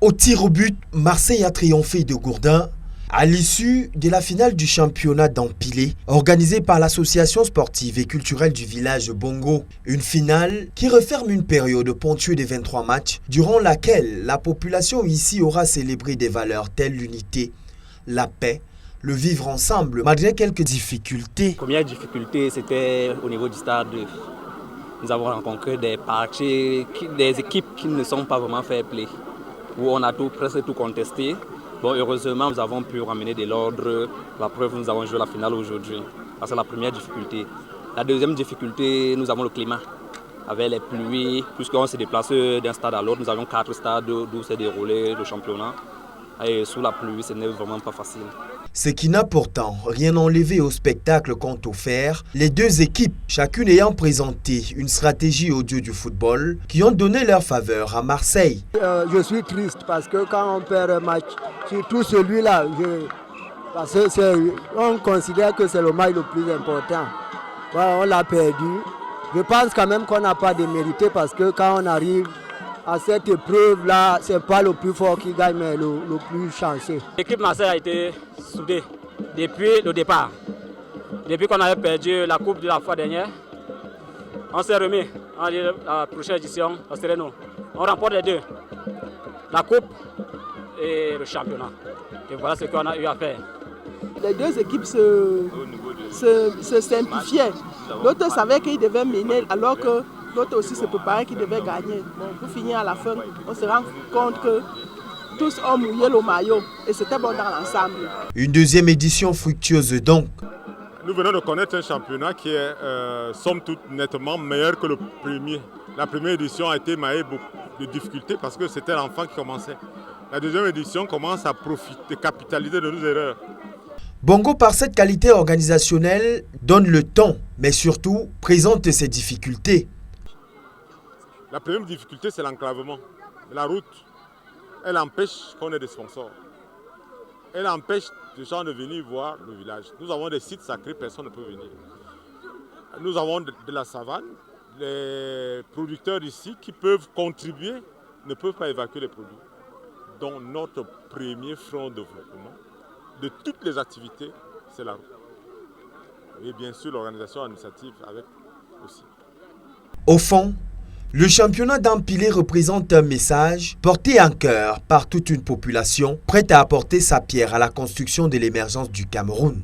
Au tir au but, Marseille a triomphé de Gourdin à l'issue de la finale du championnat d'Empilé, organisée par l'association sportive et culturelle du village Bongo. Une finale qui referme une période ponctuée de 23 matchs, durant laquelle la population ici aura célébré des valeurs telles l'unité, la paix, le vivre ensemble, malgré quelques difficultés. La première difficulté, c'était au niveau du stade. Nous avons rencontré des parties, des équipes qui ne sont pas vraiment fair play, où on a presque tout contesté. Bon, heureusement, nous avons pu ramener de l'ordre. La preuve, nous avons joué la finale aujourd'hui. C'est la première difficulté. La deuxième difficulté, nous avons le climat. Avec les pluies, puisqu'on s'est déplacé d'un stade à l'autre, nous avons 4 stades d'où s'est déroulé le championnat. Et sous la pluie, ce n'est vraiment pas facile. Ce qui n'a pourtant rien enlevé au spectacle qu'ont offert les deux équipes, chacune ayant présenté une stratégie au dieu du football qui ont donné leur faveur à Marseille. Je suis triste parce que quand on perd un match, surtout celui-là, parce que on considère que c'est le match le plus important. On l'a perdu. Je pense quand même qu'on n'a pas démérité parce que quand on arrive à cette épreuve-là, ce n'est pas le plus fort qui gagne, mais le plus chanceux. L'équipe Marseille a été soudée depuis le départ. Depuis qu'on avait perdu la coupe de la fois dernière, on s'est remis. On a dit la prochaine édition, ça serait nous. On remporte les deux, la coupe et le championnat. Et voilà ce qu'on a eu à faire. Les deux équipes se simplifiaient. L'autre savait qu'il devait mener alors que l'autre aussi se préparait qu'il devait gagner. Bon, pour finir à la fin, on se rend compte que tous ont mouillé le maillot et c'était bon dans l'ensemble. Une deuxième édition fructueuse donc. Nous venons de connaître un championnat qui est somme toute nettement meilleur que le premier. La première édition a été maillée de difficultés parce que c'était l'enfant qui commençait. La deuxième édition commence à profiter, capitaliser de nos erreurs. Bongo, par cette qualité organisationnelle, donne le ton, mais surtout présente ses difficultés. La première difficulté, c'est l'enclavement. La route, elle empêche qu'on ait des sponsors. Elle empêche les gens de venir voir le village. Nous avons des sites sacrés, personne ne peut venir. Nous avons de la savane. Les producteurs ici qui peuvent contribuer ne peuvent pas évacuer les produits. Donc notre premier front de développement de toutes les activités, c'est la route. Et bien sûr l'organisation administrative avec aussi. Au fond, le championnat d'Empilé représente un message porté en cœur par toute une population prête à apporter sa pierre à la construction de l'émergence du Cameroun.